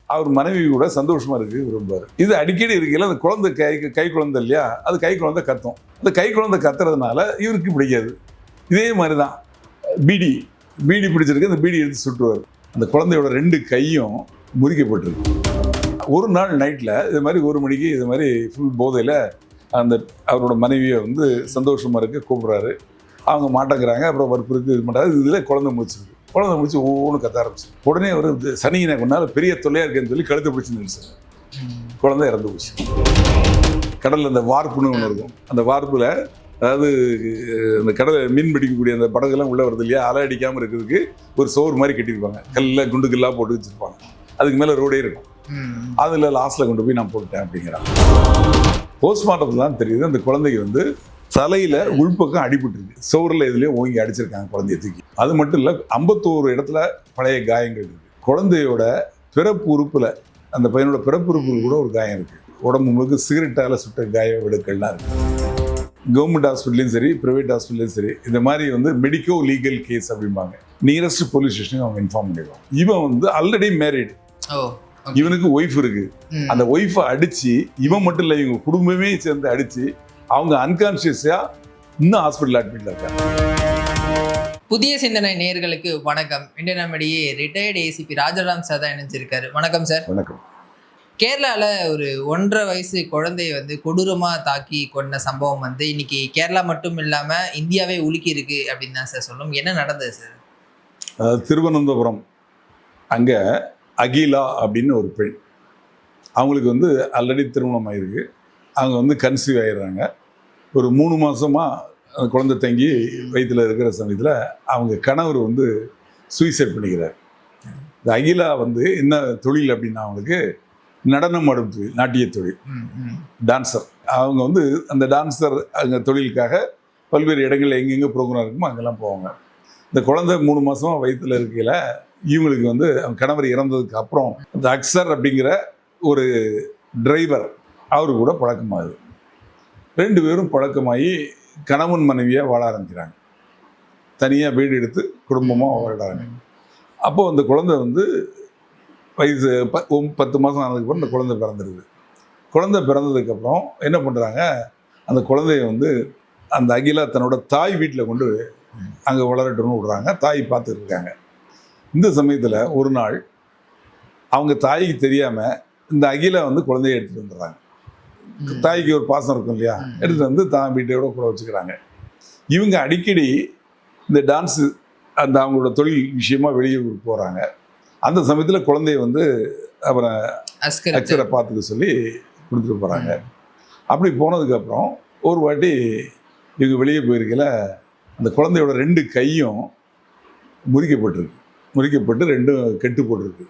அவர் மனைவி கூட சந்தோஷமா இருக்கு விரும்புவார். இது அடிக்கடி இருக்கையில் அந்த குழந்தை கை குழந்தை இல்லையா, அது கை குழந்தை கத்தும். அந்த கை குழந்தை கத்துறதுனால இவருக்கு பிடிக்காது. இதே மாதிரி தான் பீடி பிடிச்சிருக்கு, அந்த பீடி எடுத்து சுட்டுவார். அந்த குழந்தையோட 2 கையும் முறிக்கப்பட்டிருக்கு. ஒரு நாள் நைட்டில் இது மாதிரி 1 மணிக்கு இது மாதிரி ஃபுல் போதையில் அந்த அவரோட மனைவியை வந்து சந்தோஷமாக இருக்க கூப்பிட்றாரு. அவங்க மாட்டேங்கிறாங்க. அப்புறம் வற்புறுத்தி இது பண்ணுறாரு. இதில் குழந்தை முடிச்சிருக்கு. குழந்தை முடிச்சு ஒவ்வொன்று கத்த ஆரம்பிச்சு. உடனே ஒரு சனியினை கொண்டால் பெரிய தொல்லையாக இருக்குன்னு சொல்லி கழுத்தை பிடிச்சி நினைச்சார். குழந்தை இறந்து போச்சு. கடலில் அந்த வார்ப்புன்னு ஒன்று இருக்கும். அந்த வார்ப்பில் அதாவது அந்த கடலை மீன் பிடிக்கக்கூடிய அந்த படகுலாம் உள்ளே வருது இல்லையா, அலை அடிக்காமல் இருக்கிறதுக்கு ஒரு சோறு மாதிரி கட்டியிருப்பாங்க. கல்லில் குண்டுக்கல்லாக போட்டு வச்சுருப்பாங்க. அதுக்கு மேலே ரோடே இருக்கும். அதில் லாஸ்ட்டில் கொண்டு போய் நான் போட்டுட்டேன் அப்படிங்கிறான். போஸ்ட்மார்ட்டத்தில் தான் தெரியுது அந்த குழந்தைக்கு வந்து தலையில் உள்பக்கம் அடிபட்டுருக்கு. சோறில் இதுலேயே ஓங்கி அடிச்சிருக்காங்க குழந்தைய தூக்கி. அது மட்டும் இல்லை, 51 இடத்துல பழைய காயங்கள் இருக்குது. குழந்தையோட பிறப்பு உறுப்பில், அந்த பையனோட பிறப்பு உறுப்பில் கூட ஒரு காயம் இருக்குது. உடம்பு முழுக்க சிகரெட்டால் சுட்ட காய விடுக்கள்லாம் இருக்குது. கவர்மெண்ட் ஹாஸ்பிட்டலையும் சரி, ப்ரைவேட் ஹாஸ்பிட்டலையும் சரி, இந்த மாதிரி வந்து மெடிக்கோ லீகல் கேஸ் அப்படிம்பாங்க. நியரஸ்ட் போலீஸ் ஸ்டேஷனுக்கு அவங்க இன்ஃபார்ம் பண்ணிடுவாங்க. இவன் வந்து ஆல்ரெடி மேரிடு. இவனுக்கு ஒய்ஃப் இருக்கு. அந்த ஒய்ஃபை அடிச்சு, இவன் மட்டும் இல்லை, இவங்க குடும்பமே சேர்ந்து அடிச்சு அவங்க அன்கான்சியஸா இன்னும் ஹாஸ்பிட்டல் அட்மிட்ல இருக்காங்க. புதிய சிந்தனை நேயர்களுக்கு வணக்கம். இன்று நம்மிடையே ரிட்டையர்டு ஏசிபி ராஜாராம் சார் தான் இணைஞ்சிருக்காரு. வணக்கம் சார். வணக்கம். கேரளாவில் ஒரு 1.5 வயசு குழந்தைய வந்து கொடூரமாக தாக்கி கொண்ட சம்பவம் வந்து இன்னைக்கு கேரளா மட்டும் இல்லாமல் இந்தியாவே உலுக்கி இருக்கு அப்படின்னு தான் சார் சொல்லணும். என்ன நடந்தது சார்? திருவனந்தபுரம் அங்கே அகிலா அப்படின்னு ஒரு பெண். அவங்களுக்கு வந்து ஆல்ரெடி திருமணம் ஆகிருக்கு. அவங்க வந்து கன்சீவ் ஆகிடுறாங்க. ஒரு 3 மாதமாக அந்த குழந்தை தங்கி வயிற்றில் இருக்கிற சமயத்தில் அவங்க கணவர் வந்து சூசைட் பண்ணிக்கிறார். இந்த அகிலா வந்து என்ன தொழில் அப்படின்னா, அவங்களுக்கு நடனம் ஆடும் தொழில், நாட்டிய தொழில், டான்ஸர். அவங்க வந்து அந்த டான்ஸர் அங்கே தொழிலுக்காக பல்வேறு இடங்களில் எங்கெங்கே ப்ரோக்ராம் இருக்குமோ அங்கெல்லாம் போவாங்க. இந்த குழந்தை 3 மாதமாக வயிற்றில் இருக்கையில் இவங்களுக்கு வந்து அவங்க கணவர் இறந்ததுக்கு அப்புறம் இந்த அக்சர் அப்படிங்கிற ஒரு டிரைவர் அவரு கூட பழக்கமாகுது. 2 பேரும் பழக்கமாகி கணவன் மனைவியாக வாழ ஆரம்பிக்கிறாங்க. தனியாக வீடு எடுத்து குடும்பமாக வாழ்கிறாங்க. அப்போது அந்த குழந்தை வந்து வயசு 10 மாதம் ஆனதுக்கப்புறம் இந்த குழந்தை பிறந்துடுது. குழந்தை பிறந்ததுக்கப்புறம் என்ன பண்ணுறாங்க, அந்த குழந்தைய வந்து அந்த அகிலா தன்னோட தாய் வீட்டில் கொண்டு அங்கே வளரட்டும்னு விடுறாங்க. தாய் பார்த்துட்டு இருக்காங்க. இந்த சமயத்தில் ஒரு நாள் அவங்க தாய்க்கு தெரியாமல் இந்த அகிலா வந்து குழந்தைய எடுத்துகிட்டு வந்துடுறாங்க. தாய்க்கு ஒரு பாசம் இருக்கும் இல்லையா, எடுத்துகிட்டு வந்து தான் வீட்டையோட கூட வச்சுக்கிறாங்க. இவங்க அடிக்கடி இந்த டான்ஸு அந்த அவங்களோட தொழில் விஷயமா வெளியே போகிறாங்க. அந்த சமயத்தில் குழந்தைய வந்து அப்புறம் அக்சரை பார்த்துக்க சொல்லி கொடுத்துட்டு போகிறாங்க. அப்படி போனதுக்கப்புறம் ஒரு வாட்டி இவங்க வெளியே போயிருக்கல, அந்த குழந்தையோட 2 கையும் முறிக்கப்பட்டு 2 கெட்டு போட்டிருக்கு.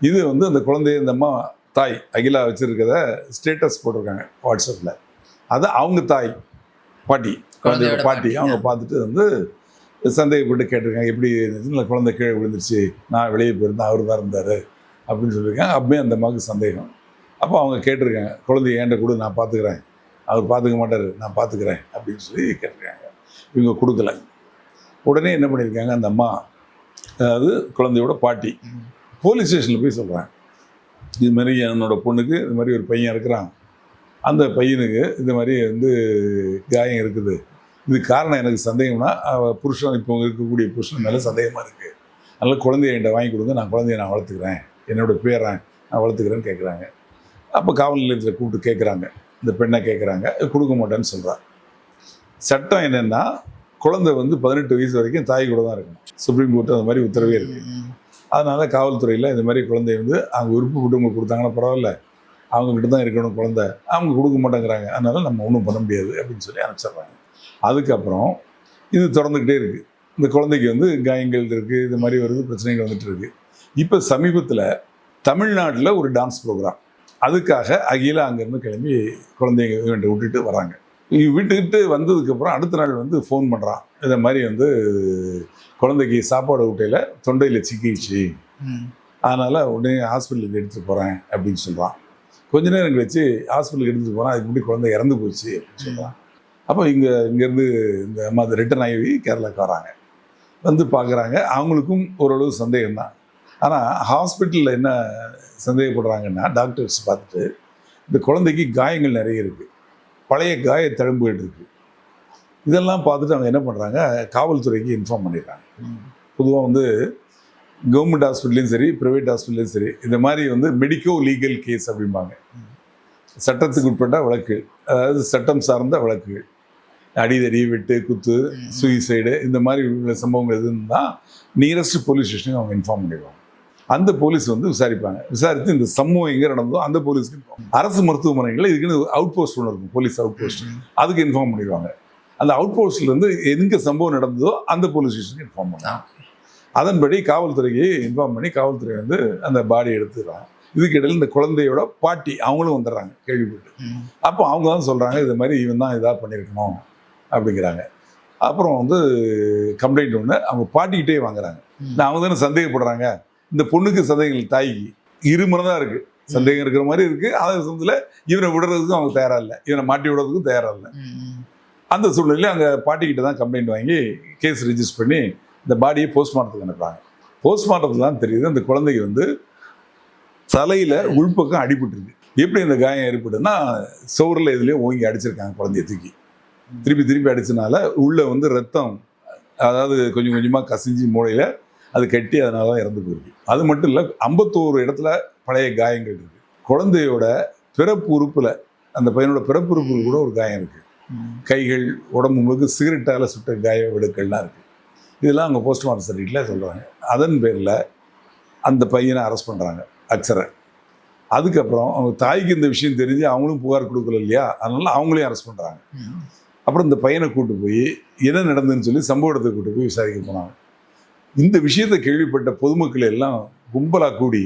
இது வந்து அந்த குழந்தைய இந்த அம்மா தாய் அகிலா வச்சுருக்கிறத ஸ்டேட்டஸ் போட்டிருக்காங்க வாட்ஸ்அப்பில். அதை அவங்க தாய் பாட்டி, குழந்தையோட பாட்டி, அவங்க பார்த்துட்டு வந்து சந்தேகப்பட்டு கேட்டிருக்காங்க, எப்படி இருந்துச்சு, குழந்தை கீழே விழுந்துருச்சு, நான் வெளியே போயிருந்தேன், அவர் தான் இருந்தார் அப்படின்னு சொல்லியிருக்காங்க. அப்பவே அந்த அம்மாவுக்கு சந்தேகம். அப்போ அவங்க கேட்டிருக்காங்க, குழந்தைய ஏன்ட்ட கொடு, நான் பார்த்துக்கிறேன், அவர் பார்த்துக்க மாட்டார், நான் பார்த்துக்கிறேன் அப்படின்னு சொல்லி கேட்டிருக்காங்க. இவங்க கொடுக்கல. உடனே என்ன பண்ணியிருக்காங்க, அந்த அம்மா, அதாவது குழந்தையோட பாட்டி, போலீஸ் ஸ்டேஷனில் போய் சொல்கிறாங்க, இது மாதிரி என்னோட பொண்ணுக்கு இது மாதிரி ஒரு பையன் இருக்கிறான், அந்த பையனுக்கு இது மாதிரி வந்து காயம் இருக்குது, இது காரணம் எனக்கு சந்தேகம்னா புருஷன், இப்போ இருக்கக்கூடிய புருஷன் மேலே சந்தேகமாக இருக்குது, அதனால் குழந்தைய என்கிட்ட வாங்கி கொடுங்க, நான் குழந்தைய நான் வளர்த்துக்கிறேன், என்னோடய பேரை நான் வளர்த்துக்கிறேன்னு கேட்குறாங்க. அப்போ காவல் நிலையத்தில் கூப்பிட்டு கேட்குறாங்க, இந்த பெண்ணை கேட்குறாங்க, கொடுக்க மாட்டேன்னு சொல்கிறான். சட்டம் என்னென்னா, குழந்தை வந்து 18 வயசு வரைக்கும் தாய் கூட தான் இருக்கணும். சுப்ரீம் கோர்ட்டு அந்த மாதிரி உத்தரவே இருக்குது. அதனால் காவல்துறையில் இந்த மாதிரி குழந்தைய வந்து அவங்க விருப்பப்பட்டவங்க கொடுத்தாங்கன்னா பரவாயில்ல, அவங்கக்கிட்ட தான் இருக்கணும் குழந்தை, அவங்க கொடுக்க மாட்டேங்கிறாங்க, அதனால் நம்ம ஒன்றும் பண்ண முடியாது அப்படின்னு சொல்லி அனுப்பிச்சிட்றாங்க. அதுக்கப்புறம் இது தொடர்ந்துக்கிட்டே இருக்குது. இந்த குழந்தைக்கு வந்து காயங்கள் இருக்குது, இது மாதிரி வருது, பிரச்சனைகள் வந்துட்டு இருக்குது. இப்போ சமீபத்தில் தமிழ்நாட்டில் ஒரு டான்ஸ் ப்ரோக்ராம், அதுக்காக அகிலா அங்கேருந்து கிளம்பி குழந்தைங்க இவன்ட்டு விட்டுட்டு வராங்க. வீட்டுக்கிட்டு வந்ததுக்கப்புறம் அடுத்த நாள் வந்து ஃபோன் பண்ணுறான், இதை மாதிரி வந்து குழந்தைக்கு சாப்பாடு ஊட்டையில் தொண்டையில் சிக்கிடுச்சு, அதனால் உடனே ஹாஸ்பிட்டலுக்கு எடுத்துகிட்டு போகிறேன் அப்படின்னு சொல்கிறான். கொஞ்ச நேரம் கழிச்சு ஹாஸ்பிட்டலுக்கு எடுத்துகிட்டு போகிறான், அதுக்கு முன்னாடி குழந்தை இறந்து போச்சு அப்படின்னு சொல்கிறான். அப்போ இங்கேருந்து இந்த அம்மா ரிட்டர்ன் ஆகி கேரளாவுக்கு வராங்க. வந்து பார்க்குறாங்க, அவங்களுக்கும் ஓரளவு சந்தேகம்தான். ஆனால் ஹாஸ்பிட்டலில் என்ன சந்தேகப்படுறாங்கன்னா டாக்டர்ஸ் பார்த்துட்டு இந்த குழந்தைக்கு காயங்கள் நிறைய இருக்குது, பழைய காய தழும்புகள் இருக்குது. இதெல்லாம் பார்த்துட்டு அவங்க என்ன பண்ணுறாங்க, காவல்துறைக்கு இன்ஃபார்ம் பண்ணிடுறாங்க. பொதுவாக வந்து கவர்மெண்ட் ஹாஸ்பிட்டல்லையும் சரி ப்ரைவேட் ஹாஸ்பிட்டல்லையும் சரி இந்த மாதிரி வந்து மெடிக்கோ லீகல் கேஸ் அப்படிம்பாங்க. சட்டத்துக்கு உட்பட்ட வழக்கு, அதாவது சட்டம் சார்ந்த வழக்குகள், அடிதடி, வெட்டு, குத்து, சூசைடு, இந்த மாதிரி உள்ள சம்பவங்கள் எதுன்னா நியரஸ்ட் போலீஸ் ஸ்டேஷனுக்கு அவங்க இன்ஃபார்ம் பண்ணிடுவாங்க. அந்த போலீஸ் வந்து விசாரிப்பாங்க. விசாரித்து இந்த சம்பவம் எங்கே நடந்ததோ அந்த போலீஸ்க்கு அரசு மருத்துவமனைகளில் இதுக்குன்னு அவுட் போஸ்ட் ஒன்று இருக்கும், போலீஸ் அவுட் போஸ்ட், அதுக்கு இன்ஃபார்ம் பண்ணிடுவாங்க. அந்த அவுட் போஸ்ட்லேருந்து எங்கே சம்பவம் நடந்ததோ அந்த போலீஸ் ஸ்டேஷனுக்கு இன்ஃபார்ம் பண்ணுவாங்க. அதன்படி காவல்துறைக்கு இன்ஃபார்ம் பண்ணி காவல்துறை வந்து அந்த பாடி எடுத்துடுறாங்க. இதுக்கு இடையில் இந்த குழந்தையோட பாட்டி அவங்களும் வந்துடுறாங்க கேள்விப்பட்டு. அப்போ அவங்க தான் சொல்கிறாங்க இது மாதிரி இவன் தான் இதாக பண்ணியிருக்கணும் அப்படிங்கிறாங்க. அப்புறம் வந்து கம்ப்ளைண்ட் ஒன்று அவங்க பாட்டிக்கிட்டே வாங்குறாங்க. அவங்க தானே சந்தேகப்படுறாங்க. இந்த பொண்ணுக்கு சந்தேகங்கள், தாய்க்கு இருமுறை தான் இருக்குது, சந்தேகம் இருக்கிற மாதிரி இருக்குது. அதே சமயத்தில் இவனை விடுறதுக்கும் அவங்க தயாராக இல்லை, இவனை மாட்டி விடுறதுக்கும் தயாராக இல்லை. அந்த சூழ்நிலையில் அங்கே பாட்டிக்கிட்ட தான் கம்ப்ளைண்ட் வாங்கி கேஸ் ரிஜிஸ்டர் பண்ணி இந்த பாடியை போஸ்ட்மார்ட்டத்துக்கு அனுப்புகிறாங்க. போஸ்ட்மார்ட்டத்தில் தான் தெரியுது அந்த குழந்தைக்கு வந்து தலையில் உள்பக்கம் அடிபட்டுருக்கு. எப்படி இந்த காயம் ஏற்பட்டுன்னா சோறில் இதுலேயே ஓங்கி அடிச்சிருக்காங்க குழந்தைய தூக்கி. திருப்பி அடிச்சனால உள்ளே வந்து ரத்தம், அதாவது கொஞ்சம் கொஞ்சமாக கசிஞ்சு மூளையில் அது கட்டி அதனால தான் இறந்து போயிருக்கு. அது மட்டும் இல்லை, 51 இடத்துல பழைய காயங்கள் இருக்குது. குழந்தையோட பிறப்பு உறுப்பில், அந்த பையனோட பிறப்பு உறுப்பில் கூட ஒரு காயம் இருக்குது. கைகள், உடம்பு முழுக்க சிகரெட்டால் சுட்ட காய விடுக்கள்லாம் இருக்குது. இதெல்லாம் அவங்க போஸ்ட்மார்ட்டம் சர்டிஃபிகேட்டில் சொல்கிறாங்க. அதன் பேரில் அந்த பையனை அரெஸ்ட் பண்ணுறாங்க, அக்ஷரை. அதுக்கப்புறம் அவங்க தாய்க்கு இந்த விஷயம் தெரிஞ்சு அவங்களும் புகார் கொடுக்கல இல்லையா, அதனால அவங்களையும் அரெஸ்ட் பண்ணுறாங்க. அப்புறம் இந்த பையனை கூட்டு போய் என்ன நடந்ததுன்னு சொல்லி சம்பவ இடத்தை கூட்டு போய் விசாரிக்க போனாங்க. இந்த விஷயத்தை கேள்விப்பட்ட பொதுமக்கள் எல்லாம் கும்பலாக கூடி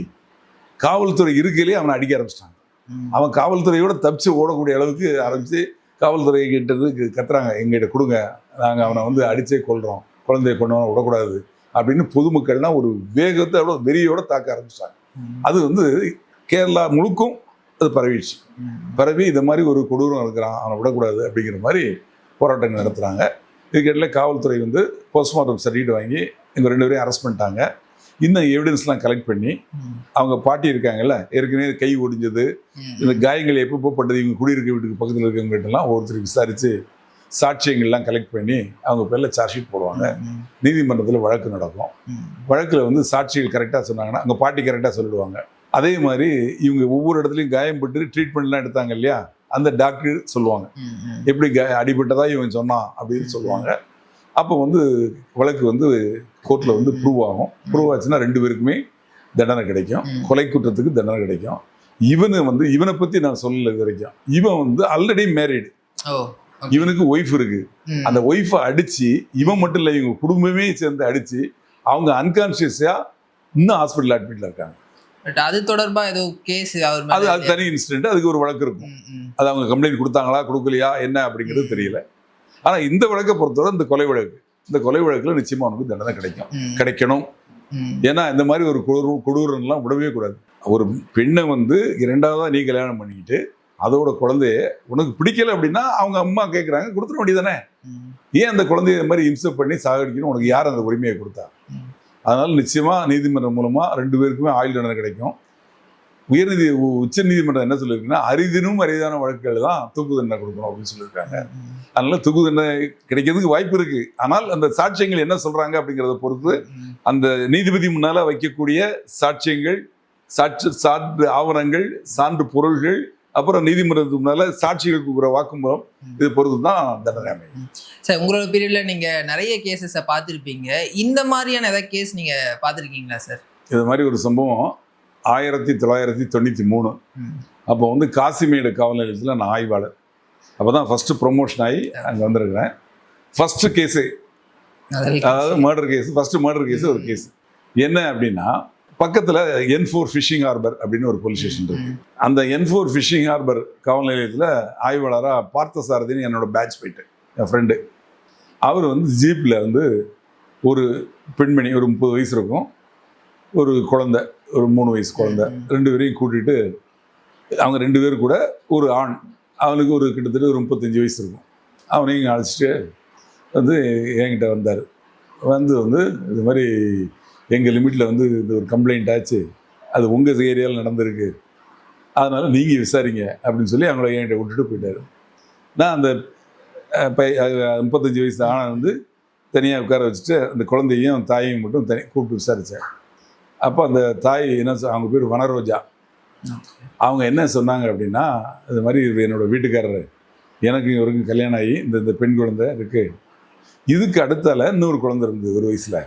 காவல்துறை இருக்கையிலே அவனை அடிக்க ஆரம்பிச்சிட்டாங்க. அவன் காவல்துறையோட தப்பிச்சு ஓடக்கூடிய அளவுக்கு ஆரம்பித்து காவல்துறை கிட்டது கத்துறாங்க, எங்கிட்ட கொடுங்க, நாங்கள் அவனை வந்து அடித்தே கொள்கிறோம், குழந்தைய கொண்டவனை விடக்கூடாது அப்படின்னு பொதுமக்கள்லாம் ஒரு வேகத்தை அவ்வளோ வெறியோடு தாக்க ஆரம்பிச்சிட்டாங்க. அது வந்து கேரளா முழுக்கும் அது பரவிடுச்சு. பரவி இந்த மாதிரி ஒரு கொடூரம் இருக்கிறான், அவனை விடக்கூடாது அப்படிங்கிற மாதிரி போராட்டங்கள் நடத்துகிறாங்க. இதுக்கிடையில் காவல்துறை வந்து போஸ்ட்மார்ட்டம் சர்டிஃபிகேட் வாங்கி எங்கள் 2 பேரையும் அரெஸ்ட் பண்ணிட்டாங்க. இன்னும் எவிடன்ஸ்லாம் கலெக்ட் பண்ணி அவங்க பாட்டி இருக்காங்கல்ல, ஏற்கனவே கை ஒடிஞ்சது, இந்த காயங்கள் எப்போ பட்டது, இவங்க குடியிருக்க வீட்டுக்கு பக்கத்தில் இருக்கவங்ககிட்டலாம் ஒருத்தர் விசாரித்து சாட்சியங்கள்லாம் கலெக்ட் பண்ணி அவங்க பேரில் சார்ஜ் ஷீட் போடுவாங்க. நீதிமன்றத்தில் வழக்கு நடக்கும். வழக்கில் வந்து சாட்சிகள் கரெக்டாக சொன்னாங்கன்னா அவங்க பாட்டி கரெக்டாக சொல்லிடுவாங்க. அதே மாதிரி இவங்க ஒவ்வொரு இடத்துலையும் காயம்பட்டு ட்ரீட்மெண்ட்லாம் எடுத்தாங்க இல்லையா, அந்த டாக்டர் சொல்லுவாங்க எப்படி அடிபட்டதா இவன் சொன்னான் அப்படின்னு சொல்லுவாங்க. அப்போ வந்து வழக்கு வந்து கோர்ட்டில் வந்து ப்ரூவ் ஆகும். ப்ரூவ் ஆச்சுன்னா 2 பேருக்குமே தண்டனை கிடைக்கும், கொலை குற்றத்துக்கு தண்டனை கிடைக்கும். இவனை பற்றி நான் சொல்லலை இது வரைக்கும். இவன் வந்து ஆல்ரெடி மேரிடு, இவனுக்கு ஒய்ஃப் இருக்கு. அந்த ஒய்ஃபை அடித்து, இவன் மட்டும் இல்லை இவங்க குடும்பமே சேர்ந்து அடித்து அவங்க அன்கான்ஷியஸாக இன்னும் ஹாஸ்பிட்டல் அட்மிட்டில் இருக்காங்க. அது தொடர்பா ஏதோ கேஸ் அது தனி இன்சிடென்ட், அதுக்கு ஒரு வழக்கு இருக்கும். அது அவங்க கம்ப்ளைண்ட் கொடுத்தாங்களா கொடுக்கலையா என்ன அப்படிங்கிறது தெரியல. ஆனால் இந்த வழக்கை பொறுத்தவரை இந்த கொலை வழக்கில் நிச்சயமாக அவனுக்கு தண்டனை கிடைக்கணும். ஏன்னா இந்த மாதிரி ஒரு கொடூரம்லாம் விடவே கூடாது. ஒரு பெண்ணை வந்து 2ஆவதாக நீ கல்யாணம் பண்ணிக்கிட்டு அதோட குழந்தைய உனக்கு பிடிக்கல அப்படின்னா அவங்க அம்மா கேட்குறாங்க, கொடுத்துட வேண்டியதானே. ஏன் அந்த குழந்தைய இந்த மாதிரி இம்சை பண்ணி சாகடிக்கணும்? உனக்கு யார் அந்த உரிமையை கொடுத்தா? அதனால் நிச்சயமாக நீதிமன்றம் மூலமாக 2 பேருக்குமே ஆயுள் தண்டனை கிடைக்கும். உச்ச நீதிமன்றம் என்ன சொல்லியிருக்குன்னா, அரிதான வழக்குகள் தான் தூக்கு தண்டனை கொடுக்கணும் அப்படின்னு சொல்லியிருக்காங்க. அதனால தூக்கு தண்டனை கிடைக்கிறதுக்கு வாய்ப்பு இருக்குது. ஆனால் அந்த சாட்சியங்கள் என்ன சொல்கிறாங்க அப்படிங்கிறத பொறுத்து அந்த நீதிபதி முன்னால் வைக்கக்கூடிய சாட்சியங்கள், சான்று ஆவணங்கள், சான்று பொருள்கள், அப்புறம் நீதிமன்றத்துக்கு முன்னால சாட்சிகள் கொடுக்குற வாக்குமூலம், இது பொறுத்து தான் தண்டனை அமையும். சார், உங்களோட பீரியட்ல நீங்க நிறைய கேசஸை பார்த்துருப்பீங்க. இந்த மாதிரியான ஏதாவது கேஸ் நீங்க பார்த்துருக்கீங்களா சார்? இது மாதிரி ஒரு சம்பவம் 1993 அப்போ வந்து காசிமேடு காவல் நிலையத்தில் நான் ஆய்வாளர். அப்போ தான் ஃபஸ்ட்டு ப்ரொமோஷன் ஆகி அங்கே வந்திருக்கிறேன். ஃபஸ்ட்டு கேஸு, அதாவது மர்டர் கேஸு ஒரு கேஸு. என்ன அப்படின்னா, பக்கத்தில் N4 ஃபிஷிங் ஹார்பர் அப்படின்னு ஒரு போலீஸ் ஸ்டேஷன் இருக்குது. அந்த N4 ஃபிஷிங் ஹார்பர் காவல் நிலையத்தில் ஆய்வாளராக பார்த்த சாரதின்னு என்னோட பேட்ச் போயிட்டு என் ஃப்ரெண்டு, அவர் வந்து ஜீப்பில் வந்து ஒரு பெண்மணி, ஒரு 30 வயசு இருக்கும், ஒரு குழந்தை, ஒரு 3 வயசு குழந்தை, 2 பேரையும் கூட்டிகிட்டு, அவங்க 2 பேர் கூட ஒரு ஆண், அவனுக்கு ஒரு கிட்டத்தட்ட ஒரு 35 வயசு இருக்கும், அவனையும் அழைச்சிட்டு வந்து என்கிட்ட வந்தார். வந்து இது மாதிரி எங்கள் லிமிட்டில் வந்து இந்த ஒரு கம்ப்ளைண்ட் ஆச்சு, அது உங்கள் ஏரியாவில் நடந்திருக்கு, அதனால் நீங்கள் விசாரிங்க அப்படின்னு சொல்லி அவங்கள என்கிட்ட விட்டுட்டு போயிட்டார். நான் அந்த 35 வயசு ஆன வந்து தனியாக உட்கார வச்சுட்டு அந்த குழந்தையும் தாயையும் மட்டும் கூப்பிட்டு விசாரித்தேன். அப்போ அந்த தாய் என்ன அவங்க பேர் வனரோஜா. அவங்க என்ன சொன்னாங்க அப்படின்னா, இது மாதிரி இது என்னோடய வீட்டுக்காரர், எனக்கும் இவருக்கும் கல்யாணம் ஆகி இந்த பெண் குழந்தை இருக்குது, இதுக்கு அடுத்தால இன்னொரு குழந்தை இருந்தது 1 வயசில்.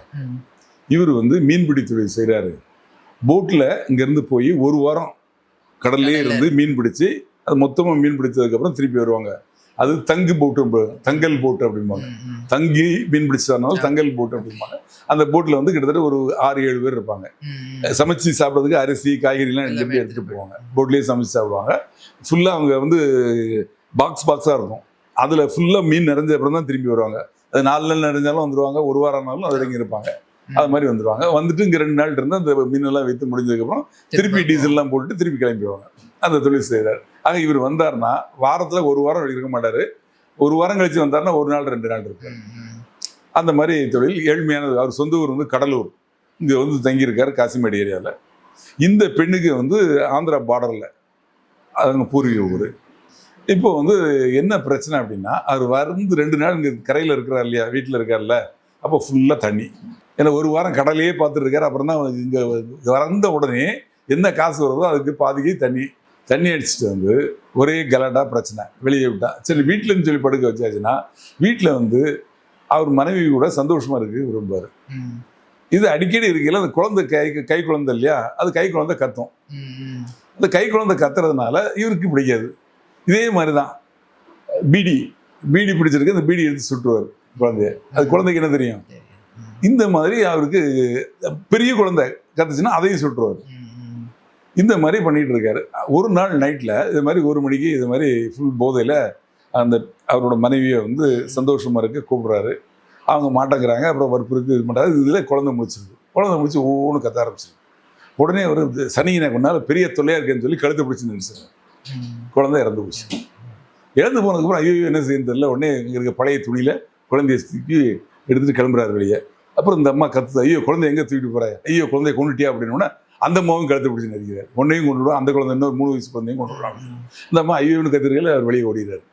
இவர் வந்து மீன்பிடி தொழில் செய்கிறாரு. போட்டில் இங்கேருந்து போய் 1 வாரம் கடல்லே இருந்து மீன் பிடிச்சி அது மொத்தமாக மீன் பிடிச்சதுக்கப்புறம் திருப்பி வருவாங்க. அது தங்கல் போட்டு அப்படிம்பாங்க. தங்கி மீன் பிடிச்சதுனால தங்கல் போட்டு அப்படிம்பாங்க. அந்த போட்டில் வந்து கிட்டத்தட்ட ஒரு 6-7 பேர் இருப்பாங்க. சமைச்சு சாப்பிட்றதுக்கு அரிசி காய்கறிலாம் எடுத்துகிட்டு போவாங்க. போட்லேயே சமைச்சு சாப்பிடுவாங்க. ஃபுல்லாக அவங்க வந்து பாக்ஸாக இருக்கும். அதில் ஃபுல்லாக மீன் நிறைஞ்ச அப்புறம் தான் திரும்பி வருவாங்க. அது 4 நாள் நிறைஞ்சாலும் வந்துடுவாங்க, 1 வாரம் ஆனாலும் அது இங்கே இருப்பாங்க. அது மாதிரி வந்துடுவாங்க. வந்துட்டு இங்கே 2 நாள் இருந்தால் அந்த மீனெல்லாம் வைத்து முடிஞ்சதுக்கப்புறம் திருப்பி டீசல்லாம் போட்டுட்டு திருப்பி கிளம்பிடுவாங்க. அந்த தொழில் செய்கிறார். ஆக இவர் வந்தார்னா வாரத்தில் 1 வாரம் இருக்க மாட்டார். 1 வாரம் கழிச்சு வந்தார்னா 1 நாள் 2 நாள் இருப்பார். அந்த மாதிரி தொழில் ஏழ்மையானது. அவர் சொந்த ஊர் வந்து கடலூர். இங்கே வந்து தங்கியிருக்கார் காசிமேடு ஏரியாவில். இந்த பெண்ணுக்கு வந்து ஆந்திரா பார்டரில் அவங்க பூர்வீக ஊர். இப்போ வந்து என்ன பிரச்சனை அப்படின்னா, அவர் வந்து 2 நாள் இங்கே கரையில் இருக்கிறார் இல்லையா, வீட்டில் இருக்கார்ல, அப்போ ஃபுல்லாக தண்ணி. ஏன்னா 1 வாரம் கடலையே பார்த்துட்டு இருக்காரு. அப்புறம் தான் இங்கே வந்த உடனே என்ன காசு வருதோ அதுக்கு பாதிக்கு தண்ணி அடிச்சுட்டு வந்து ஒரே கலாட்டா பிரச்சனை. வெளியே விட்டா சரி, வீட்டிலன்னு சொல்லி படுக்க வச்சாச்சுன்னா வீட்டில் வந்து அவர் மனைவி கூட சந்தோஷமாக இருக்கு விரும்புவார். இது அடிக்கடி இருக்கையில் அந்த குழந்தை கை குழந்தை இல்லையா, அது கை குழந்தை கத்தும். அந்த கை குழந்தை கத்துறதுனால இவருக்கு பிடிக்காது. இதே மாதிரி தான் பீடி பிடிச்சிருக்கு, அந்த பீடி எடுத்து சுட்டுருவார் குழந்தைய. அது குழந்தைக்கு என்ன தெரியும்? இந்த மாதிரி அவருக்கு பெரிய குழந்தை கத்துச்சுன்னா அதையும் சுட்டுருவார். இந்த மாதிரி பண்ணிட்டு இருக்காரு. ஒரு நாள் நைட்டில் இது மாதிரி 1 மணிக்கு இது மாதிரி ஃபுல் போதையில் அந்த அவரோட மனைவியை வந்து சந்தோஷமாக இருக்க கூப்பிட்றாரு. அவங்க மாட்டேங்கிறாங்க. அப்புறம் வற்புறுத்தி இது பண்ணுறாரு. இதில் குழந்தை முடிச்சு ஒவ்வொன்று கத்த ஆரம்பிச்சிருக்கு. உடனே ஒரு சனியினை கொண்டால் பெரிய தொல்லையாக இருக்குன்னு சொல்லி கழுத்தை பிடிச்சி நினைச்சாங்க. குழந்தை இறந்து போச்சு. இறந்து போனதுக்கப்புறம் ஐயோ என்ன செய்யணும் தெரியல. உடனே இங்கே இருக்க பழைய துணியில் குழந்தைய தூக்கி எடுத்துகிட்டு கிளம்புறாரு வெளியே. அப்புறம் இந்த அம்மா கத்துது, ஐயோ குழந்தை எங்கே தூக்கிட்டு போகிறாய், ஐயோ குழந்தைய கொண்டுட்டியா அப்படின்னா அந்த அம்மாவும் கழுத்தை பிடிச்சி நடிக்கிறார். ஒன்றையும் கொண்டு விடுவோம், அந்த குழந்தை இன்னொரு 3 வயசு குழந்தையும் கொண்டு விடுவாங்க. இந்த அம்மா ஐயோன்னு கத்திரிக்கையில் அவர் வெளியே ஓடிடுறாரு.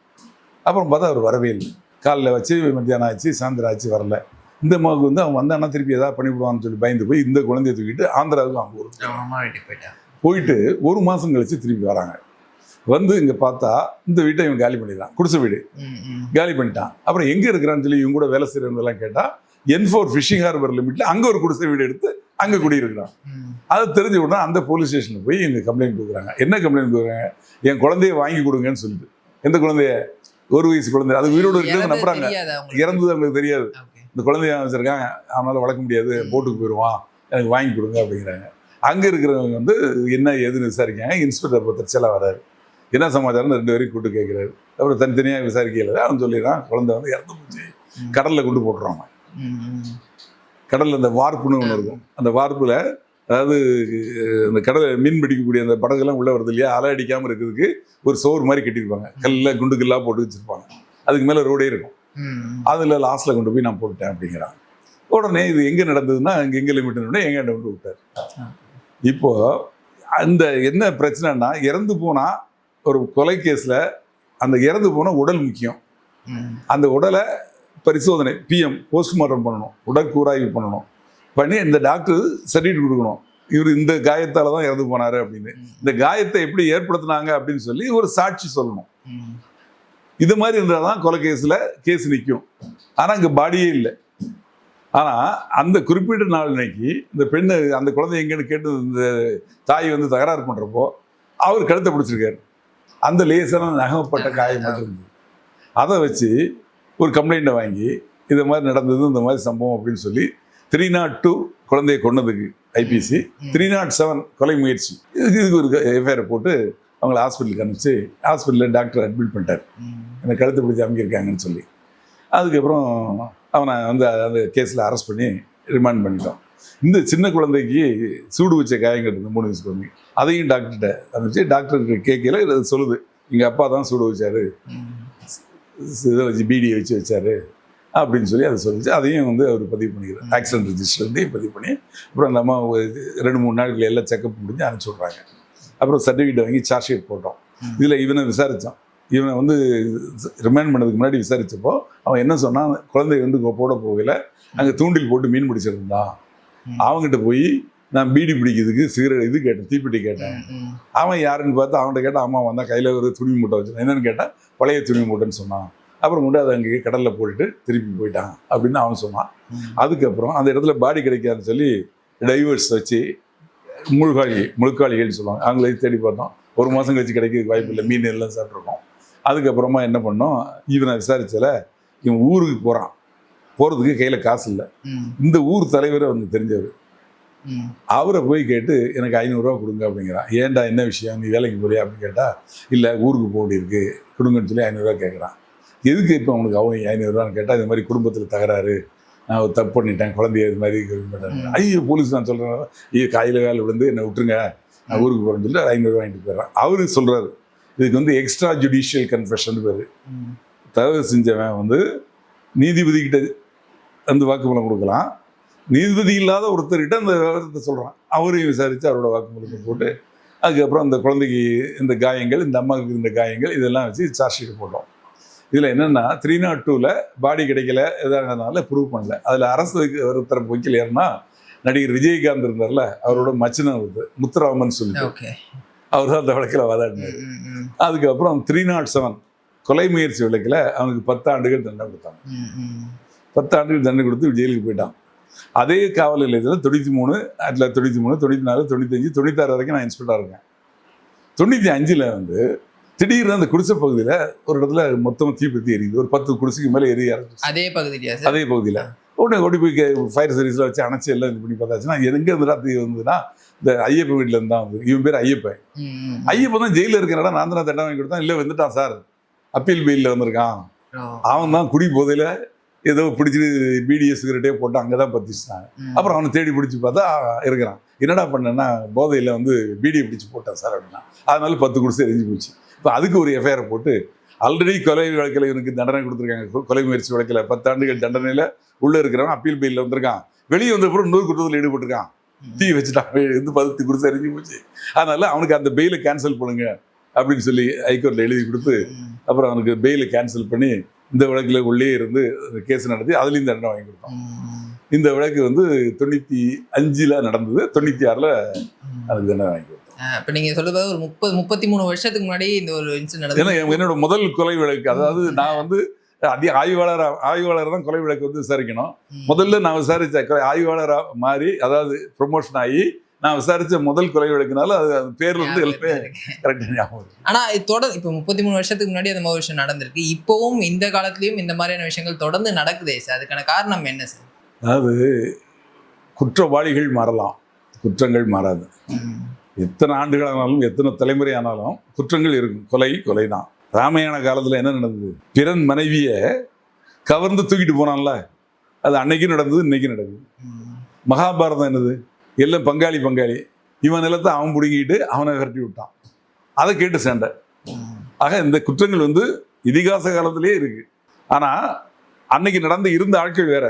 அப்புறம் பார்த்தா அவர் வரவே இல்லை. காலையில் வச்சு மத்தியானம் ஆச்சு, சாயந்தரம் ஆச்சு, வரல. இந்த அம்மாவுக்கு வந்து அவன் வந்தான்னா திருப்பி ஏதாவது பண்ணிவிடுவான்னு சொல்லி பயந்து போய் இந்த குழந்தைய தூக்கிட்டு ஆந்திராவுக்கு அவங்க ஊருக்கு போயிட்டு 1 மாதம் கழிச்சு திருப்பி வராங்க. வந்து இங்கே பார்த்தா இந்த வீட்டை இவன் காலி பண்ணிடலாம், குடிசை வீடு காலி பண்ணிட்டான். அப்புறம் எங்கே இருக்கிறான்னு சொல்லி இவங்க கூட வேலை செய்கிறவங்கெல்லாம் கேட்டால் N4 ஃபிஷிங் ஹார்பர் லிமிட்டில் அங்கே ஒரு குடிசை வீடு எடுத்து அங்கே குடியிருக்கிறான். அதை தெரிஞ்ச உடனே அந்த போலீஸ் ஸ்டேஷனில் போய் எங்கள் கம்ப்ளைண்ட் கொடுக்குறாங்க. என்ன கம்ப்ளைண்ட் கொடுக்குறாங்க? என் குழந்தைய வாங்கி கொடுங்கன்னு சொல்லிட்டு. எந்த குழந்தைய? 1 வயசு குழந்தை. அது உயிரோடு இருக்கிறது நம்புறாங்க. இறந்தது அவங்களுக்கு தெரியாது. இந்த குழந்தைய வச்சிருக்காங்க, அவனால் வளர்க்க முடியாது, போட்டுக்கு போயிடுவான், எனக்கு வாங்கி கொடுங்க அப்படிங்கிறாங்க. அங்கே இருக்கிறவங்க வந்து என்ன ஏதுன்னு விசாரிக்காங்க. இன்ஸ்பெக்டர் பத்திரச்செல்லாம் வராரு. என்ன சமாச்சாரம் 2 பேரையும் கூப்பிட்டு கேட்குறாரு. அப்புறம் தனித்தனியாக விசாரிக்கல. அவன் சொல்லிடுறான் குழந்தை வந்து இறந்து போச்சு, கடலில் கொண்டு போட்டுருவாங்க. கடலில் அந்த வார்ப்புன்னு ஒன்று இருக்கும். அந்த வார்ப்பில் அதாவது அந்த கடலை மீன் பிடிக்கக்கூடிய அந்த படகுலாம் உள்ளே வருது இல்லையா, அலை அடிக்காமல் இருக்கிறதுக்கு ஒரு சோறு மாதிரி கட்டியிருப்பாங்க. கல்லில் குண்டுக்கல்லாக போட்டு வச்சுருப்பாங்க. அதுக்கு மேலே ரோடே இருக்கும். அதில் லாஸ்ட்டில் கொண்டு போய் நான் போட்டுட்டேன் அப்படிங்கிறான். உடனே இது எங்கே நடந்ததுன்னா எங்கே லிமிட்னு எங்கேண்ட கொண்டு விட்டார். இப்போது அந்த என்ன பிரச்சனைனா, இறந்து போனால் ஒரு கொலை கேஸில் அந்த இறந்து போன உடல் முக்கியம். அந்த உடலை பரிசோதனை PM போஸ்ட்மார்ட்டம் பண்ணணும், உடற்கூறாய்வு பண்ணணும். பண்ணி இந்த டாக்டர் சர்டிஃபிகேட் கொடுக்கணும், இவர் இந்த காயத்தால் தான் இறந்து போனார் அப்படின்னு. இந்த காயத்தை எப்படி ஏற்படுத்தினாங்க அப்படின்னு சொல்லி ஒரு சாட்சி சொல்லணும். இது மாதிரி இருந்தால் தான் கொலை கேஸ் நிற்கும். ஆனால் இங்கே பாடியே இல்லை. ஆனால் அந்த குறிப்பிட்ட நாள் இன்னைக்கு இந்த பெண்ணு அந்த குழந்தை எங்கேன்னு கேட்டு இந்த தாய் வந்து தகராறு பண்ணுறப்போ அவர் கழுத்தை பிடிச்சிருக்காரு. அந்த லேசான நகப்பட்ட காயம் மட்டும் இருந்தது. அதை வச்சு ஒரு கம்ப்ளைண்ட்டை வாங்கி இது மாதிரி நடந்தது, இந்த மாதிரி சம்பவம் அப்படின்னு சொல்லி 302 குழந்தையை கொண்டதுக்கு IPC, 307 கொலை முயற்சி, இதுக்கு ஒரு எஃப்ஐஆர் போட்டு அவங்கள ஹாஸ்பிட்டலுக்கு அனுப்பிச்சு ஹாஸ்பிட்டலில் டாக்டர் அட்மிட் பண்ணிட்டார். என்னை கழுத்து பிடிச்சி அமைக்கியிருக்காங்கன்னு சொல்லி. அதுக்கப்புறம் அவனை வந்து அந்த கேஸில் அரெஸ்ட் பண்ணி ரிமாண்ட் பண்ணிட்டோம். இந்த சின்ன குழந்தைக்கு சூடு வச்ச காயங்கள் இருந்தது, 3 வயசு குழந்தைக்கு. அதையும் டாக்டர்கிட்ட அனுப்பிச்சு டாக்டருக்கு கேட்கல இது சொல்லுது, எங்கள் அப்பா தான் சூடு வச்சாரு, இதை வச்சு பீடியை வச்சாரு, அப்படின்னு சொல்லி அதை சொல்லிச்சு. அதையும் வந்து அவர் பதிவு பண்ணிக்கிறார். ஆக்சிடென்ட் ரிஜிஸ்டர்லேயும் பதிவு பண்ணி அப்புறம் அந்த அம்மா 2-3 நாட்கள் எல்லாம் செக்அப் முடிஞ்சு அனுப்பிச்சி விட்றாங்க. அப்புறம் சர்டிஃபிகேட் வாங்கி சார்ஜ் ஷீட் போட்டோம். இதில் இவனை விசாரித்தான். இவனை வந்து ரிமைண்ட் பண்ணதுக்கு முன்னாடி விசாரித்தப்போ அவன் என்ன சொன்னான், குழந்தை வந்து போட போகல, அங்கே தூண்டில் போட்டு மீன் பிடிச்சிருந்தான். அவங்ககிட்ட போய் நான் பீடி பிடிக்கிறதுக்கு சிகரெட் இது கேட்டேன், தீப்பெட்டி கேட்டேன். அவன் யாருன்னு பார்த்து அவன்கிட்ட கேட்டால் அம்மா வந்தால் கையில் ஒரு துணி மூட்டை வச்சுருந்தான். என்னென்னு கேட்டால் பழைய துணி மூட்டைன்னு சொன்னான். அப்புறம் மட்டும் அதை அங்கே கடலில் போட்டுட்டு திருப்பி போயிட்டான் அப்படின்னு அவன் சொன்னான். அதுக்கப்புறம் அந்த இடத்துல பாடி கிடைக்காதுன்னு சொல்லி டைவர்ஸ் வச்சு முழுக்காளிகள்னு சொல்லுவாங்க, அவங்களே தேடி பார்த்தோம். 1 மாதம் கழிச்சு கிடைக்கிறதுக்கு வாய்ப்பு இல்லை, மீன் எல்லாம் சாப்பிட்ருக்கோம். அதுக்கப்புறமா என்ன பண்ணோம், இவனை விசாரிச்சல இவன் ஊருக்கு போகிறதுக்கு கையில் காசு இல்லை. இந்த ஊர் தலைவரை வந்து தெரிஞ்சவர். அவரை போய் கேட்டு எனக்கு 500 ரூபா கொடுங்க அப்படிங்கிறான். ஏன்டா என்ன விஷயம், நீ வேலைக்கு போறியா அப்படின்னு கேட்டால் இல்லை ஊருக்கு போக வேண்டியிருக்கு கொடுங்கன்னு சொல்லி 500 ரூபா கேட்குறான். எதுக்கு இப்போ அவனுக்கு அவங்க 500 ரூபான்னு கேட்டால் இந்த மாதிரி குடும்பத்தில் தகராறு, நான் ஒரு தப்பு பண்ணிட்டேன், குழந்தைய இது மாதிரி ஐயோ போலீஸ் நான் சொல்கிறேன், ஐயோ காயில் வேலை விழுந்து என்னை விட்டுருங்க நான் ஊருக்கு போகிறேன்னு சொல்லி 500 ரூபா வாங்கிட்டு போயிடுறான். அவரு சொல்கிறாரு இதுக்கு வந்து எக்ஸ்ட்ரா ஜுடிஷியல் கன்ஃபெஷன் பேர். தவறு செஞ்சவன் வந்து நீதிபதிக்கிட்ட வந்து வாக்குமூலம் கொடுக்கலாம், நீதிபதி இல்லாத ஒருத்தர்கிட்ட அந்த விவரத்தை சொல்கிறான். அவரையும் விசாரித்து அவரோட வாக்குமூலத்தை போட்டு அதுக்கப்புறம் அந்த குழந்தைக்கு இந்த காயங்கள், இந்த அம்மாவுக்கு இந்த காயங்கள் இதெல்லாம் வச்சு சார்ஜ் ஷீட் போட்டோம். இதில் என்னென்னா 302ல் பாடி கிடைக்கல எதானால ப்ரூவ் பண்ணல. அதில் அரசு ஒருத்தர் வைக்கல. ஏன்னா நடிகர் விஜயகாந்த் இருந்தார்ல, அவரோட மச்சின முத்துராமன் சொல்லிட்டு அவர் தான் அந்த வழக்கில் வாதாடினார். அதுக்கப்புறம் 307 கொலை முயற்சி வழக்கில் அவனுக்கு 10 ஆண்டுகள் தண்டனை கொடுத்தாங்க. 10 ஆண்டுகள் தண்டனை கொடுத்து ஜெயிலுக்கு போயிட்டான். அதே காவல் நிலையத்தில் 93, 93, 94, 95, 96 வரைக்கும் நான் இன்ஸ்பெக்டராக இருக்கேன். 95ல் வந்து திடீர்னு அந்த குடிசை பகுதியில் ஒரு இடத்துல மொத்தமாக தீப்பற்றி எரியுது. ஒரு 10 குடிசைக்கு மேலே எரிய ஆரம்பிச்சு. அதே பகுதியில் உடனே ஓடி போய் ஃபயர் சர்வீஸில் வச்சு அணைச்சி எல்லாம் இது பண்ணி பார்த்தாச்சுன்னா எங்கே இருந்துடா தீ வந்ததுன்னா இந்த ஐயப்பன் வீட்டில் இருந்தான் வந்து. இவன் பேர் ஐயப்பன். ஐயப்பன் தான் ஜெயிலில் இருக்கிறனால நான் தான் தண்டனை வாங்கி கொடுத்தான். இல்லை வந்துட்டான் சார், அப்பீல் பெயிலில் வந்திருக்கான். அவன் தான் குடி போதையில் ஏதோ பிடிச்சிட்டு பிடிஎஸ் சிகரெட்டே போட்டு அங்கே தான் பற்றிச்சிட்டாங்க. அப்புறம் அவனை தேடி பிடிச்சி பார்த்தா இருக்கிறான். என்னடா பண்ணேன்னா போதையில் வந்து பீடியை பிடிச்சி போட்டான் சார் அப்படின்னா. அதனால 10 குடிசை எரிஞ்சு போச்சு. இப்போ அதுக்கு ஒரு எஃப்ஐஆர் போட்டு ஆல்ரெடி கொலை வழக்கில் இவனுக்கு தண்டனை கொடுத்துருக்காங்க. கொலை முயற்சி வழக்கில் 10 ஆண்டுகள் தண்டனையில் உள்ளே இருக்கிறவன் அப்பீல் பெயிலில் வந்திருக்கான். வெளியே வந்த அப்புறம் 100 குற்றத்தில் ஈடுபட்டிருக்கான். தீ வச்சுட்டான், 10 குடிசை எரிஞ்சு போச்சு. அதனால அவனுக்கு அந்த பெயிலை கேன்சல் பண்ணுங்க அப்படின்னு சொல்லி ஹைகோர்ட்டில் எழுதி கொடுத்து அப்புறம் அவனுக்கு பெயிலை கேன்சல் பண்ணி இந்த வழக்கில் உள்ளே இருந்து கேஸ் நடத்தி அதுலேயும் தண்டனை வாங்கி கொடுத்தோம். இந்த வழக்கு வந்து 95ல் நடந்தது. 96ல் அதுக்கு தண்டனை வாங்கி கொடுத்தோம். இப்போ நீங்கள் சொல்லுறது ஒரு 33 வருஷத்துக்கு முன்னாடி இந்த ஒரு இன்சிடென்ட் நடந்தது. ஏன்னா என்னோட முதல் கொலை வழக்கு. அதாவது நான் வந்து ஆய்வாளர் தான் கொலை வழக்கு வந்து விசாரிக்கணும். முதல்ல நான் விசாரித்த ஆய்வாளராக மாறி, அதாவது ப்ரொமோஷன் ஆகி நான் விசாரித்த முதல் கொலை வழக்குனால அது பேர்ல இருந்து எல்லாமே கரெக்டாக ஞாபகம். ஆனால் இது தொடர்ந்து இப்போ 33 வருஷத்துக்கு முன்னாடி அந்த மாதிரி விஷயம் நடந்திருக்கு. இப்போவும் இந்த காலத்துலேயும் இந்த மாதிரியான விஷயங்கள் தொடர்ந்து நடக்குதே சார், அதுக்கான காரணம் என்ன சார்? அதாவது குற்றவாளிகள் மாறலாம், குற்றங்கள் மாறாது. எத்தனை ஆண்டுகளானாலும் எத்தனை தலைமுறை ஆனாலும் குற்றங்கள் இருக்கும். கொலை தான். ராமாயண காலத்தில் என்ன நடந்தது, பிறன் மனைவியை கவர்ந்து தூக்கிட்டு போனான்ல, அது அன்னைக்கும் நடந்தது, இன்னைக்கும் நடக்குது. மகாபாரதம் என்னது, எல்லாம் பங்காளி இவன் நிலத்தை அவன் பிடுங்கிட்டு அவனை விரட்டி விட்டான். அதை கேட்டு சண்டை. ஆக இந்த குற்றங்கள் வந்து இதிகாச காலத்திலே இருக்கு. ஆனால் அன்னைக்கு இருந்த ஆட்கள் வேற,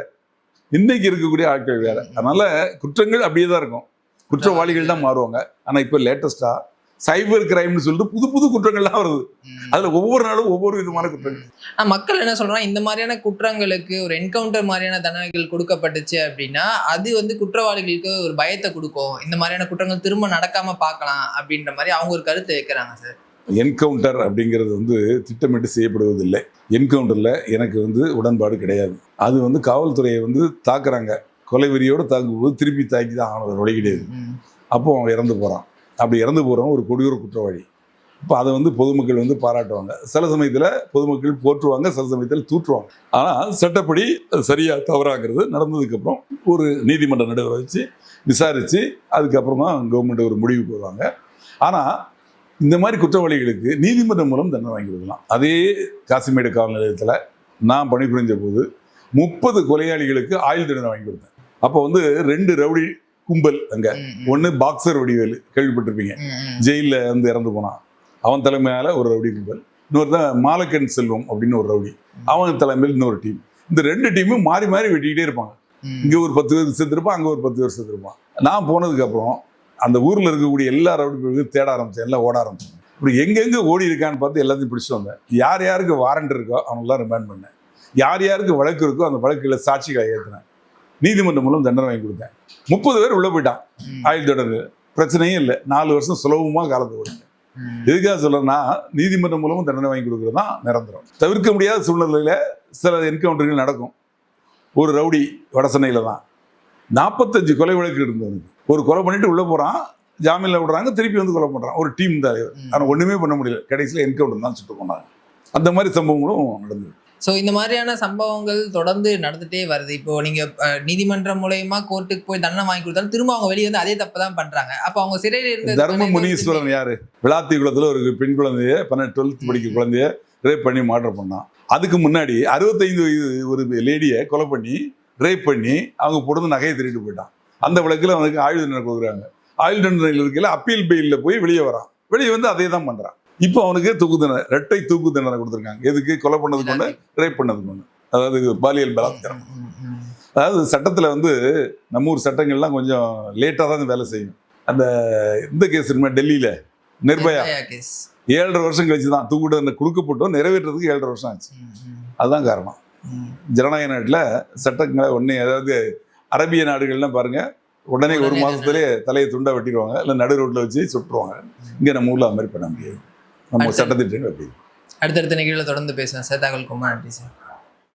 இன்னைக்கு இருக்கக்கூடிய ஆட்கள் வேற. அதனால குற்றங்கள் அப்படியே தான் இருக்கும், குற்றவாளிகள் தான் மாறுவாங்க. ஆனால் இப்போ லேட்டஸ்டா சைபர் கிரைம்னு சொல்லிட்டு புது புது குற்றங்கள்லாம் வருது. அதுல ஒவ்வொரு நாளும் ஒவ்வொரு விதமான குற்றங்கள். மக்கள் என்ன சொல்றாங்க, இந்த மாதிரியான குற்றங்களுக்கு ஒரு என்கவுண்டர் மாதிரியான தண்டனைகள் கொடுக்கப்பட்டுச்சு அப்படின்னா அது வந்து குற்றவாளிகளுக்கு ஒரு பயத்தை கொடுக்கும், இந்த மாதிரியான குற்றங்கள் திரும்ப நடக்காம பார்க்கலாம் அப்படின்ற மாதிரி அவங்க ஒரு கருத்தை வைக்கிறாங்க சார். என்கவுண்டர் அப்படிங்கிறது வந்து திட்டமிட்டு செய்யப்படுவதில்லை. என்கவுண்டர்ல எனக்கு வந்து உடன்பாடு கிடையாது. அது வந்து காவல்துறையை வந்து தாக்குறாங்க, கொலை வெறியோடு தாக்கும்போது திருப்பி தாக்கி தான் ஆனது வழி கிடையாது. அப்போ அவன் இறந்து போறான். அப்படி இறந்து போகிறவங்க ஒரு கொடியூர குற்றவாளி. இப்போ அதை வந்து பொதுமக்கள் வந்து பாராட்டுவாங்க. சில சமயத்தில் பொதுமக்கள் போற்றுவாங்க, சில சமயத்தில் தூற்றுவாங்க. ஆனால் சட்டப்படி சரியாக தவறாங்கிறது நடந்ததுக்கப்புறம் ஒரு நீதிமன்ற நடுவரை வச்சு விசாரித்து அதுக்கப்புறம் தான் கவர்மெண்ட் ஒரு முடிவுக்கு வருவாங்க. ஆனால் இந்த மாதிரி குற்றவாளிகளுக்கு நீதிமன்றம் மூலம் தண்டனை வாங்கி கொடுக்கலாம். அதே காசிமேடு காவல் நிலையத்தில் நான் பணிபுரிஞ்ச போது 30 கொலையாளிகளுக்கு ஆயுள் தண்டனை வாங்கி கொடுத்தேன். அப்போ வந்து 2 ரவுடி கும்பல் அங்க. ஒன்னு பாக்ஸர் வடிவேலு, கேள்விப்பட்டிருப்பீங்க, ஜெயில வந்து இறந்து போனான். அவன் தலைமையால ஒரு ரவுடி கும்பல். இன்னொரு தான் மாலக்கன் செல்வம் அப்படின்னு ஒரு ரவுடி, அவன் தலைமையில் இன்னொரு டீம். இந்த 2 டீமும் மாறி மாறி வெட்டிக்கிட்டே இருப்பாங்க. இங்கே ஒரு 10 பேர் செத்துருப்பான், அங்கே ஒரு 10 பேர் செத்துருப்பான். நான் போனதுக்கப்புறம் அந்த ஊரில் இருக்கக்கூடிய எல்லா ரவுடி தேட ஆரம்பித்தேன், எல்லாம் ஓட ஆரம்பிச்சேன். இப்படி எங்கெங்கே ஓடி இருக்கான்னு பார்த்து எல்லாத்தையும் பிடிச்சிட்டு வந்தேன். யார் யாருக்கு வாரண்ட் இருக்கோ அவங்களாம் ரிமாண்ட் பண்ணேன். யார் யாருக்கு வழக்கு இருக்கோ அந்த வழக்குல சாட்சிகளை ஏற்றினேன். நீதிமன்றம் மூலம் தண்டனை வாங்கி கொடுத்தேன். 30 பேர் உள்ளே போயிட்டான் ஆயுள் தொடர்ந்து. பிரச்சனையே இல்லை. 4 வருஷம் சுலபமாக காலத்தை ஓடிட்டேன். எதுக்காக சொல்றேன்னா, நீதிமன்றம் மூலமும் தண்டனை வாங்கி கொடுக்குறது தான் நிரந்தரம். தவிர்க்க முடியாத சூழ்நிலையில் சில என்கவுண்டர்கள் நடக்கும். ஒரு ரவுடி வடசென்னையில் தான் 45 கொலை வழக்கு இருந்தவனுக்கு. ஒரு கொலை பண்ணிட்டு உள்ளே போகிறான், ஜாமீனில் விடுறாங்க, திருப்பி வந்து கொலை பண்ணுறான். ஒரு டீம் தலைவர். ஆனால் ஒன்றுமே பண்ண முடியல. கடைசியில் என்கவுண்டர் தான் சுட்டு போனாங்க. அந்த மாதிரி சம்பவங்களும் நடந்தது. ஸோ இந்த மாதிரியான சம்பவங்கள் தொடர்ந்து நடந்துட்டே வருது. இப்போ நீங்க நீதிமன்றம் மூலயமா கோர்ட்டுக்கு போய் தண்டனை வாங்கி கொடுத்தாலும் திரும்ப அவங்க வெளியே வந்து அதே தப்பு தான் பண்றாங்க. அப்போ அவங்க சிறையில் இருக்க தர்ம முனீஸ்வரன் யாரு? விளாத்தி குளத்தில் ஒரு பெண் குழந்தைய 12th படிக்கிற குழந்தைய ரேப் பண்ணி மர்டர் பண்ணான். அதுக்கு முன்னாடி 65 வயது ஒரு லேடியை கொலை பண்ணி ரேப் பண்ணி அவங்க போட்டு நகையை திருட்டு போயிட்டான். அந்த வழக்கில் அவனுக்கு ஆயுள் தண்டனை கொடுக்குறாங்க. ஆயுள் தண்டனையில் இருக்கையில் அப்பீல் பெயிலில் போய் வெளியே வரான். வெளியே வந்து அதே தான் பண்ணுறான். இப்போ அவனுக்கு தூக்கு தண்டனை, 2 தூக்கு தண்டனை கொடுத்துருக்காங்க. எதுக்கு? கொலை பண்ணதுக்கு ஒன்று, ரேப் பண்ணதுக்கு ஒன்று. அதாவது பாலியல் பலாத்காரம். அதாவது சட்டத்தில் வந்து நம்ம ஊர் சட்டங்கள்லாம் கொஞ்சம் லேட்டாக தான் வேலை செய்யும். அந்த இந்த கேஸ் இருக்குமா டெல்லியில், நிர்பயா கேஸ் 7.5 வருஷம் கழிச்சு தான் தூக்கு தண்டனை கொடுக்கப்பட்டோம். நிறைவேற்றதுக்கு 7.5 வருஷம் ஆச்சு. அதுதான் காரணம். ஜனநாயக நாட்டில் சட்டங்களை ஒன்றே, அதாவது அரபிய நாடுகள்லாம் பாருங்கள், உடனே 1 மாதத்துலேயே தலையை துண்டா வெட்டிடுவாங்க, இல்லை நடு ரோட்டில் வச்சு சுட்டுருவாங்க. இங்கே நம்ம ஊரில் அது மாதிரி பண்ண முடியாது. நம்ம சட்டத்திட்டங்கள் அப்படி. அடுத்தடுத்த நிகழ்வில் தொடர்ந்து பேசுவேன் சார். தகவல் ரொம்ப நன்றி சார்.